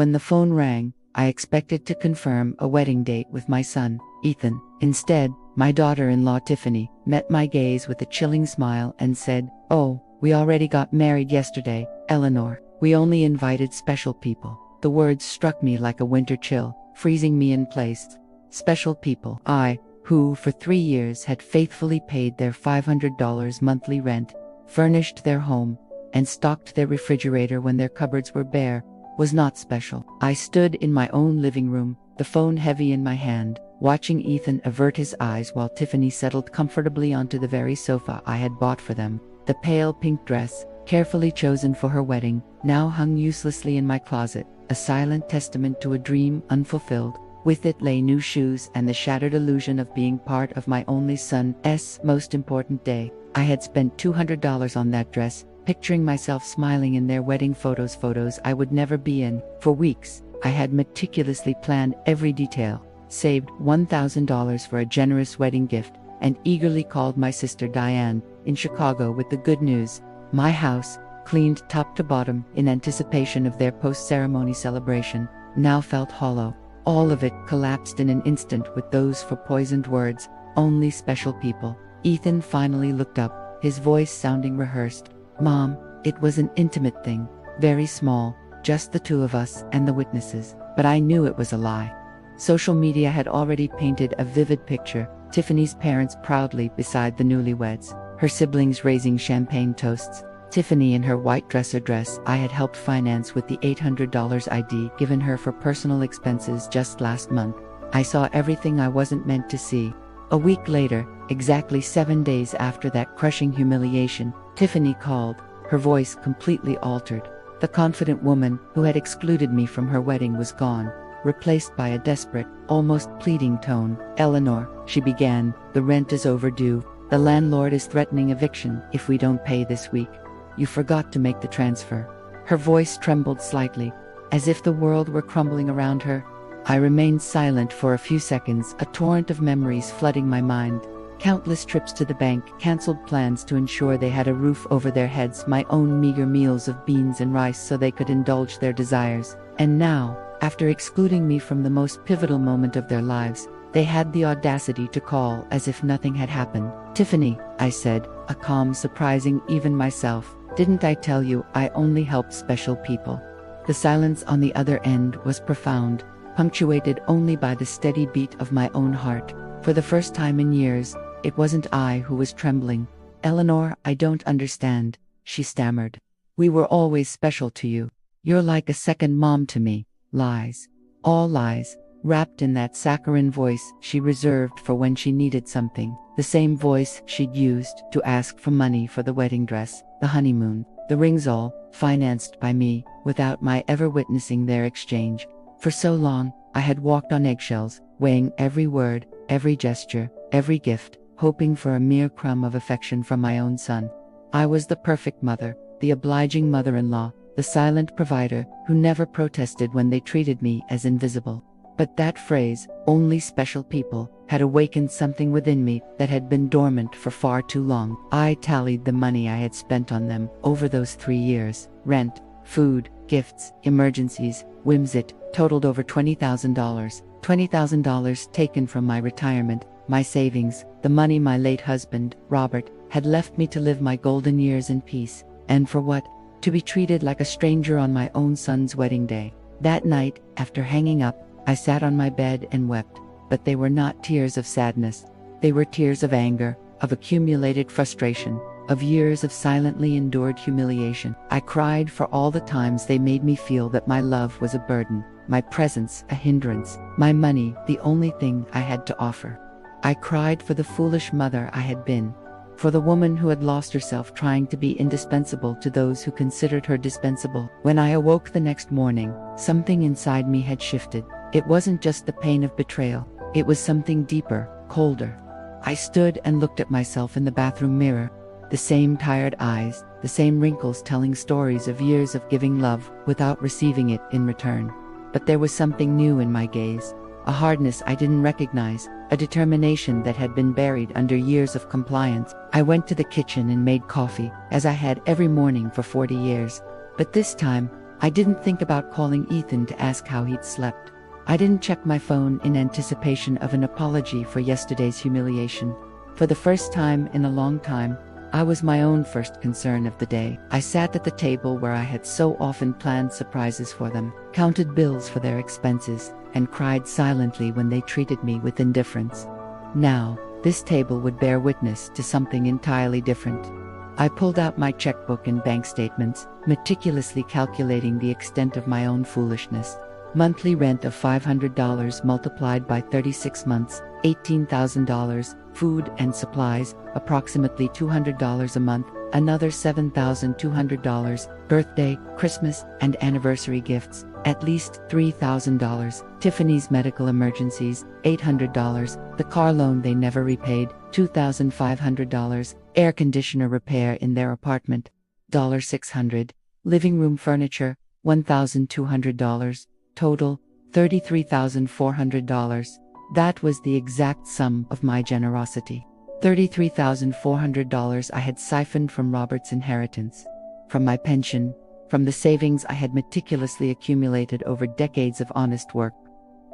When the phone rang, I expected to confirm a wedding date with my son, Ethan. Instead, my daughter-in-law Tiffany met my gaze with a chilling smile and said, "Oh, we already got married yesterday, Eleanor. We only invited special people." The words struck me like a winter chill, freezing me in place. Special people. I, who for 3 years had faithfully paid their $500 monthly rent, furnished their home, and stocked their refrigerator when their cupboards were bare, was not special. I stood in my own living room, the phone heavy in my hand, watching Ethan avert his eyes while Tiffany settled comfortably onto the very sofa I had bought for them. The pale pink dress, carefully chosen for her wedding, now hung uselessly in my closet, a silent testament to a dream unfulfilled. With it lay new shoes and the shattered illusion of being part of my only son's most important day. I had spent $200 on that dress, picturing myself smiling in their wedding photos I would never be in. For weeks, I had meticulously planned every detail, saved $1,000 for a generous wedding gift, and eagerly called my sister Diane, in Chicago, with the good news. My house, cleaned top to bottom in anticipation of their post-ceremony celebration, now felt hollow. All of it collapsed in an instant with those poisoned words, "Only special people." Ethan finally looked up, his voice sounding rehearsed. "Mom, it was an intimate thing, very small, just the two of us and the witnesses." But I knew it was a lie. Social media had already painted a vivid picture: Tiffany's parents proudly beside the newlyweds, her siblings raising champagne toasts, Tiffany in her white dresser dress I had helped finance with the $800 ID given her for personal expenses just last month. I saw everything I wasn't meant to see. A week later, exactly 7 days after that crushing humiliation, Tiffany called, her voice completely altered. The confident woman who had excluded me from her wedding was gone, replaced by a desperate, almost pleading tone. "Eleanor," she began, "the rent is overdue. The landlord is threatening eviction if we don't pay this week. You forgot to make the transfer." Her voice trembled slightly, as if the world were crumbling around her. I remained silent for a few seconds, a torrent of memories flooding my mind. Countless trips to the bank, cancelled plans to ensure they had a roof over their heads, my own meager meals of beans and rice so they could indulge their desires. And now, after excluding me from the most pivotal moment of their lives, they had the audacity to call as if nothing had happened. "Tiffany," I said, a calm surprising even myself, "didn't I tell you I only helped special people?" The silence on the other end was profound, punctuated only by the steady beat of my own heart. For the first time in years, it wasn't I who was trembling. "Eleanor, I don't understand," she stammered. "We were always special to you. You're like a second mom to me." Lies. All lies, wrapped in that saccharine voice she reserved for when she needed something. The same voice she'd used to ask for money for the wedding dress, the honeymoon, the rings, all financed by me, without my ever witnessing their exchange. For so long, I had walked on eggshells, weighing every word, every gesture, every gift, hoping for a mere crumb of affection from my own son. I was the perfect mother, the obliging mother-in-law, the silent provider who never protested when they treated me as invisible. But that phrase, "only special people," had awakened something within me that had been dormant for far too long. I tallied the money I had spent on them over those 3 years. Rent, food, gifts, emergencies, whims. It totaled over $20,000. $20,000 taken from my retirement, my savings, the money my late husband, Robert, had left me to live my golden years in peace. And for what? To be treated like a stranger on my own son's wedding day. That night, after hanging up, I sat on my bed and wept. But they were not tears of sadness. They were tears of anger, of accumulated frustration, of years of silently endured humiliation. I cried for all the times they made me feel that my love was a burden, my presence a hindrance, my money the only thing I had to offer. I cried for the foolish mother I had been, for the woman who had lost herself trying to be indispensable to those who considered her dispensable. When I awoke the next morning, something inside me had shifted. It wasn't just the pain of betrayal, it was something deeper, colder. I stood and looked at myself in the bathroom mirror. The same tired eyes, the same wrinkles telling stories of years of giving love without receiving it in return. But there was something new in my gaze, a hardness I didn't recognize, a determination that had been buried under years of compliance. I went to the kitchen and made coffee, as I had every morning for 40 years. But this time, I didn't think about calling Ethan to ask how he'd slept. I didn't check my phone in anticipation of an apology for yesterday's humiliation. For the first time in a long time, I was my own first concern of the day. I sat at the table where I had so often planned surprises for them, counted bills for their expenses, and cried silently when they treated me with indifference. Now, this table would bear witness to something entirely different. I pulled out my checkbook and bank statements, meticulously calculating the extent of my own foolishness. Monthly rent of $500 multiplied by 36 months, $18,000, food and supplies, approximately $200 a month, another $7,200, birthday, Christmas, and anniversary gifts, at least $3,000, Tiffany's medical emergencies, $800, the car loan they never repaid, $2,500, air conditioner repair in their apartment, $600, living room furniture, $1,200, total, $33,400. That was the exact sum of my generosity. $33,400 I had siphoned from Robert's inheritance, from my pension, from the savings I had meticulously accumulated over decades of honest work.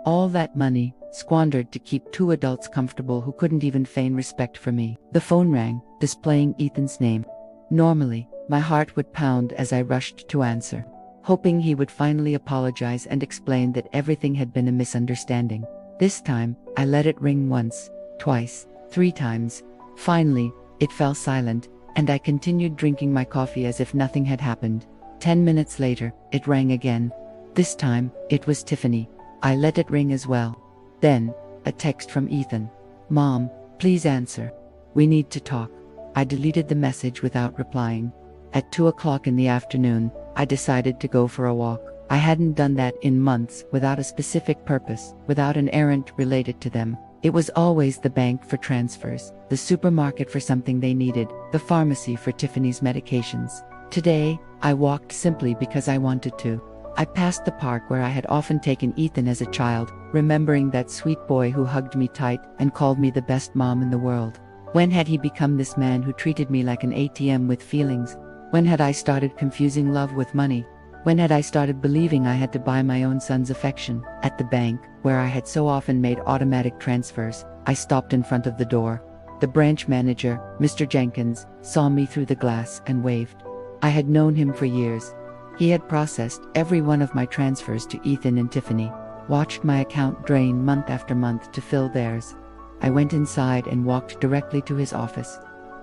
All that money, squandered to keep two adults comfortable who couldn't even feign respect for me. The phone rang, displaying Ethan's name. Normally, my heart would pound as I rushed to answer, hoping he would finally apologize and explain that everything had been a misunderstanding. This time, I let it ring once, twice, 3 times. Finally, it fell silent, and I continued drinking my coffee as if nothing had happened. 10 minutes later, it rang again. This time, it was Tiffany. I let it ring as well. Then, a text from Ethan. "Mom, please answer. We need to talk." I deleted the message without replying. At 2 o'clock in the afternoon, I decided to go for a walk. I hadn't done that in months, without a specific purpose, without an errand related to them. It was always the bank for transfers, the supermarket for something they needed, the pharmacy for Tiffany's medications. Today, I walked simply because I wanted to. I passed the park where I had often taken Ethan as a child, remembering that sweet boy who hugged me tight and called me the best mom in the world. When had he become this man who treated me like an ATM with feelings? When had I started confusing love with money? When had I started believing I had to buy my own son's affection? At the bank, where I had so often made automatic transfers, I stopped in front of the door. The branch manager, Mr. Jenkins, saw me through the glass and waved. I had known him for years. He had processed every one of my transfers to Ethan and Tiffany, watched my account drain month after month to fill theirs. I went inside and walked directly to his office.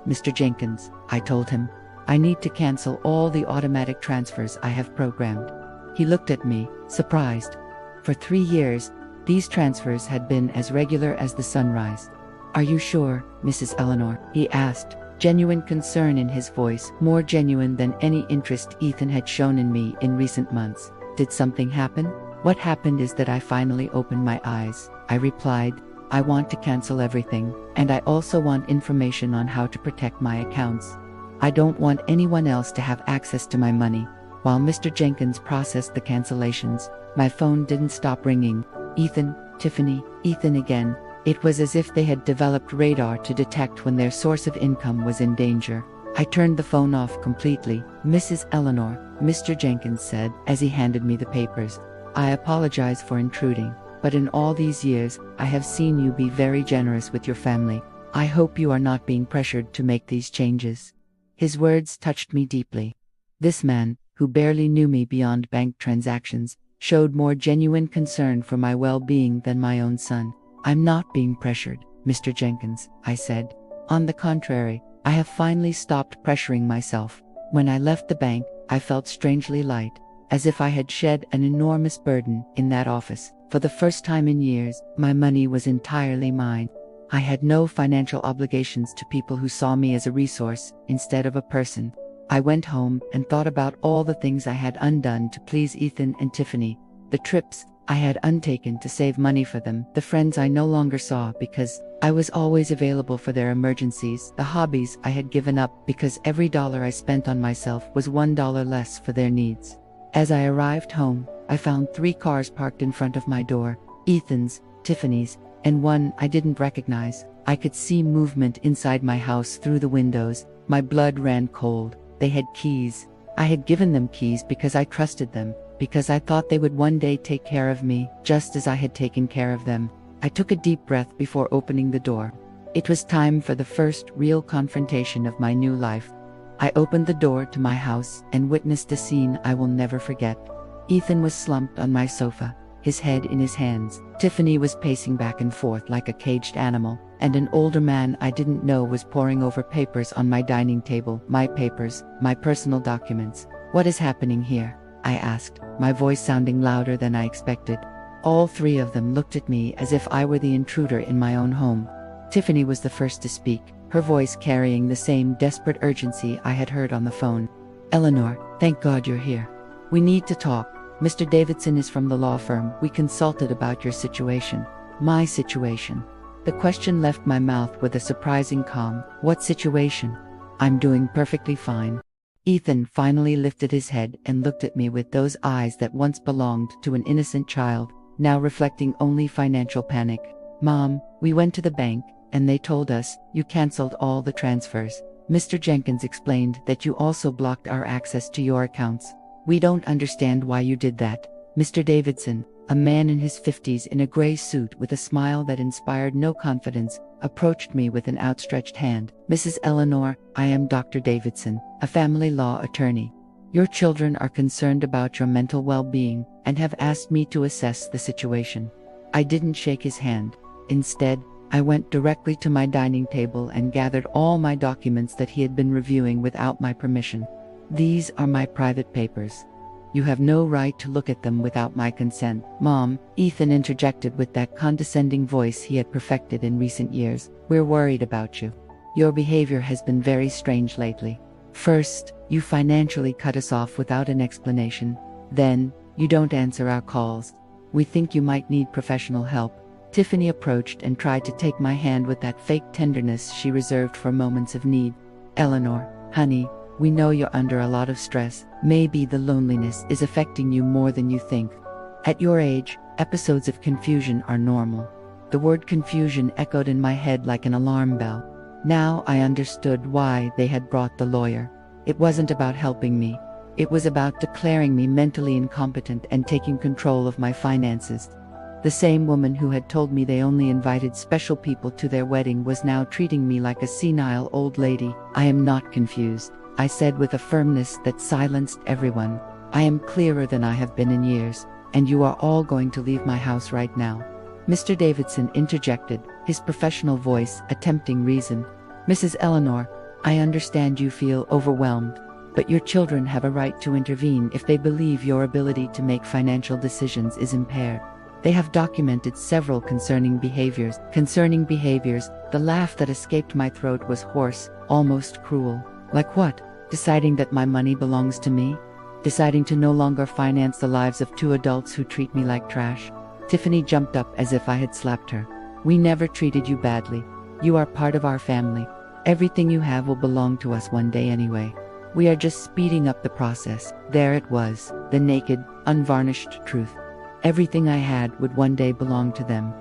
"Mr. Jenkins," I told him, "I need to cancel all the automatic transfers I have programmed." He looked at me, surprised. For 3 years, these transfers had been as regular as the sunrise. "Are you sure, Mrs. Eleanor?" he asked, genuine concern in his voice, more genuine than any interest Ethan had shown in me in recent months. "Did something happen?" "What happened is that I finally opened my eyes," I replied. "I want to cancel everything, and I also want information on how to protect my accounts. I don't want anyone else to have access to my money." While Mr. Jenkins processed the cancellations, my phone didn't stop ringing. Ethan, Tiffany, Ethan again. It was as if they had developed radar to detect when their source of income was in danger. I turned the phone off completely. "Mrs. Eleanor," Mr. Jenkins said as he handed me the papers, "I apologize for intruding, but in all these years, I have seen you be very generous with your family. I hope you are not being pressured to make these changes." His words touched me deeply. This man, who barely knew me beyond bank transactions, showed more genuine concern for my well-being than my own son. "I'm not being pressured, Mr. Jenkins," I said. "On the contrary, I have finally stopped pressuring myself." When I left the bank, I felt strangely light, as if I had shed an enormous burden in that office. For the first time in years, my money was entirely mine. I had no financial obligations to people who saw me as a resource instead of a person. I went home and thought about all the things I had undone to please Ethan and Tiffany, the trips I had undertaken to save money for them, the friends I no longer saw because I was always available for their emergencies, the hobbies I had given up because every dollar I spent on myself was $1 less for their needs. As I arrived home, I found 3 cars parked in front of my door, Ethan's, Tiffany's, and one I didn't recognize. I could see movement inside my house through the windows. My blood ran cold. They had keys. I had given them keys because I trusted them, because I thought they would one day take care of me, just as I had taken care of them. I took a deep breath before opening the door. It was time for the first real confrontation of my new life. I opened the door to my house and witnessed a scene I will never forget. Ethan was slumped on my sofa, his head in his hands. Tiffany was pacing back and forth like a caged animal, and an older man I didn't know was poring over papers on my dining table. My papers, my personal documents. "What is happening here?" I asked, my voice sounding louder than I expected. All three of them looked at me as if I were the intruder in my own home. Tiffany was the first to speak, her voice carrying the same desperate urgency I had heard on the phone. "Eleanor, thank God you're here. We need to talk. Mr. Davidson is from the law firm. We consulted about your situation." My situation. The question left my mouth with a surprising calm. What situation? "I'm doing perfectly fine." Ethan finally lifted his head and looked at me with those eyes that once belonged to an innocent child, now reflecting only financial panic. "Mom, we went to the bank, and they told us you canceled all the transfers. Mr. Jenkins explained that you also blocked our access to your accounts. We don't understand why you did that." Mr. Davidson, a man in his 50s in a gray suit with a smile that inspired no confidence, approached me with an outstretched hand. "Mrs. Eleanor, I am Dr. Davidson, a family law attorney. Your children are concerned about your mental well-being and have asked me to assess the situation." I didn't shake his hand. Instead, I went directly to my dining table and gathered all my documents that he had been reviewing without my permission. "These are my private papers. You have no right to look at them without my consent." "Mom," Ethan interjected with that condescending voice he had perfected in recent years, "we're worried about you. Your behavior has been very strange lately. First, you financially cut us off without an explanation. Then, you don't answer our calls. We think you might need professional help." Tiffany approached and tried to take my hand with that fake tenderness she reserved for moments of need. "Eleanor, honey, we know you're under a lot of stress. Maybe the loneliness is affecting you more than you think. At your age, episodes of confusion are normal." The word confusion echoed in my head like an alarm bell. Now I understood why they had brought the lawyer. It wasn't about helping me. It was about declaring me mentally incompetent and taking control of my finances. The same woman who had told me they only invited special people to their wedding was now treating me like a senile old lady. "I am not confused," I said with a firmness that silenced everyone. "I am clearer than I have been in years, and you are all going to leave my house right now." Mr. Davidson interjected, his professional voice attempting reason. "Mrs. Eleanor, I understand you feel overwhelmed, but your children have a right to intervene if they believe your ability to make financial decisions is impaired. They have documented several concerning behaviors. The laugh that escaped my throat was hoarse, almost cruel. "Like what? Deciding that my money belongs to me? Deciding to no longer finance the lives of two adults who treat me like trash?" Tiffany jumped up as if I had slapped her. "We never treated you badly. You are part of our family. Everything you have will belong to us one day anyway. We are just speeding up the process." There it was, the naked, unvarnished truth. Everything I had would one day belong to them.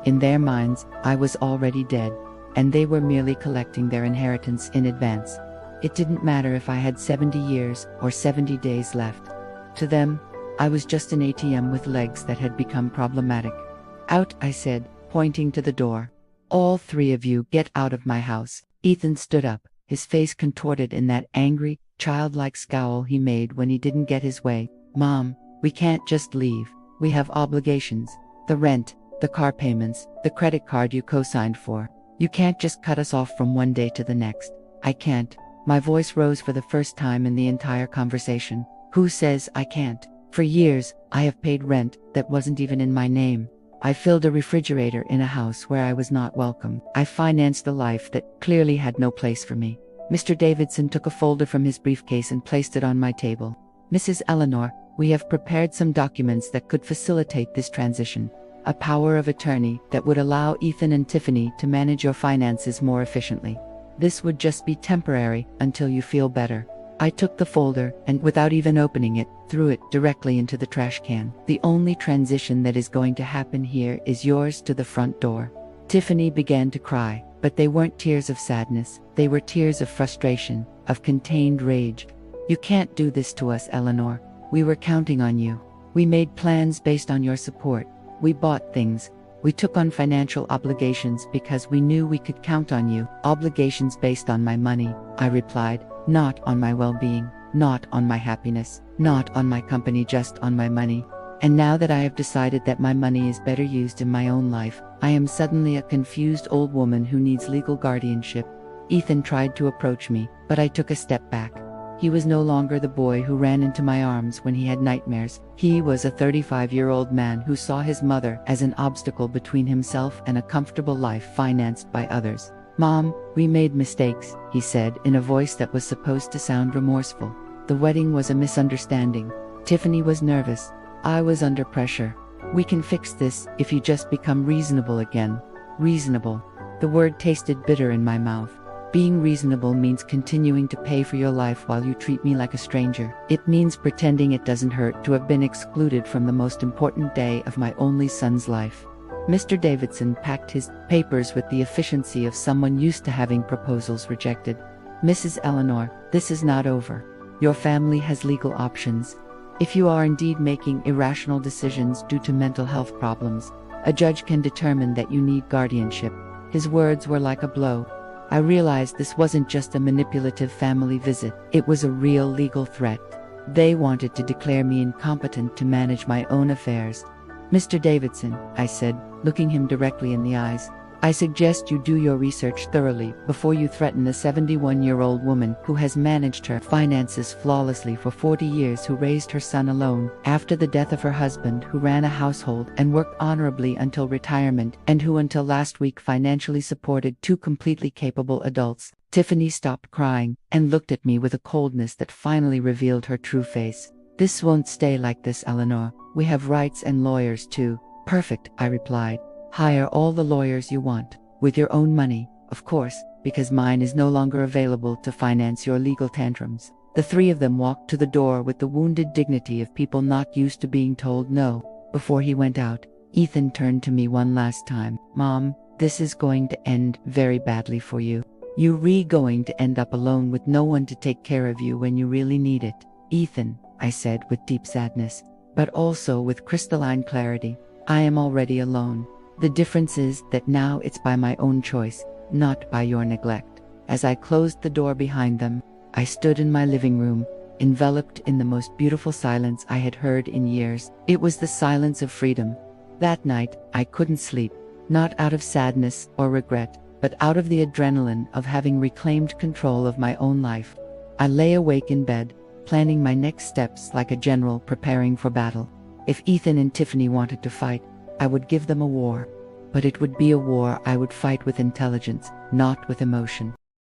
In their minds, I was already dead, and they were merely collecting their inheritance in advance. It didn't matter if I had 70 years or 70 days left. To them, I was just an ATM with legs that had become problematic. "Out," I said, pointing to the door. "All three of you get out of my house." Ethan stood up, his face contorted in that angry, childlike scowl he made when he didn't get his way. "Mom, we can't just leave. We have obligations. The rent, the car payments, the credit card you co-signed for. You can't just cut us off from one day to the next." "I can't." My voice rose for the first time in the entire conversation. "Who says I can't? For years, I have paid rent that wasn't even in my name. I filled a refrigerator in a house where I was not welcome. I financed a life that clearly had no place for me." Mr. Davidson took a folder from his briefcase and placed it on my table. "Mrs. Eleanor, we have prepared some documents that could facilitate this transition. A power of attorney that would allow Ethan and Tiffany to manage your finances more efficiently. This would just be temporary until you feel better." I took the folder and, without even opening it, threw it directly into the trash can. "The only transition that is going to happen here is yours to the front door." Tiffany began to cry, but they weren't tears of sadness. They were tears of frustration, of contained rage. "You can't do this to us, Eleanor. We were counting on you." We made plans based on your support. We bought things. We took on financial obligations because we knew we could count on you. Obligations based on my money, I replied, not on my well-being, not on my happiness, not on my company, just on my money. And now that I have decided that my money is better used in my own life, I am suddenly a confused old woman who needs legal guardianship. Ethan tried to approach me, but I took a step back. He was no longer the boy who ran into my arms when he had nightmares. He was a 35-year-old man who saw his mother as an obstacle between himself and a comfortable life financed by others. "Mom, we made mistakes," he said in a voice that was supposed to sound remorseful. "The wedding was a misunderstanding. Tiffany was nervous. I was under pressure. We can fix this if you just become reasonable again." Reasonable. The word tasted bitter in my mouth. Being reasonable means continuing to pay for your life while you treat me like a stranger. It means pretending it doesn't hurt to have been excluded from the most important day of my only son's life. Mr. Davidson packed his papers with the efficiency of someone used to having proposals rejected. "Mrs. Eleanor, this is not over. Your family has legal options. If you are indeed making irrational decisions due to mental health problems, a judge can determine that you need guardianship." His words were like a blow. I realized this wasn't just a manipulative family visit, it was a real legal threat. They wanted to declare me incompetent to manage my own affairs. "Mr. Davidson," I said, looking him directly in the eyes, "I suggest you do your research thoroughly before you threaten a 71-year-old woman who has managed her finances flawlessly for 40 years, who raised her son alone after the death of her husband, who ran a household and worked honorably until retirement, and who until last week financially supported two completely capable adults." Tiffany stopped crying and looked at me with a coldness that finally revealed her true face. "This won't stay like this, Eleanor. We have rights and lawyers too." "Perfect," I replied. "Hire all the lawyers you want, with your own money, of course, because mine is no longer available to finance your legal tantrums." The three of them walked to the door with the wounded dignity of people not used to being told no. Before he went out, Ethan turned to me one last time. "Mom, this is going to end very badly for you. You're going to end up alone with no one to take care of you when you really need it." "Ethan," I said with deep sadness, but also with crystalline clarity, "I am already alone. The difference is that now it's by my own choice, not by your neglect." As I closed the door behind them, I stood in my living room, enveloped in the most beautiful silence I had heard in years. It was the silence of freedom. That night, I couldn't sleep, not out of sadness or regret, but out of the adrenaline of having reclaimed control of my own life. I lay awake in bed, planning my next steps like a general preparing for battle. If Ethan and Tiffany wanted to fight, I would give them a war. But it would be a war I would fight with intelligence, not with emotion.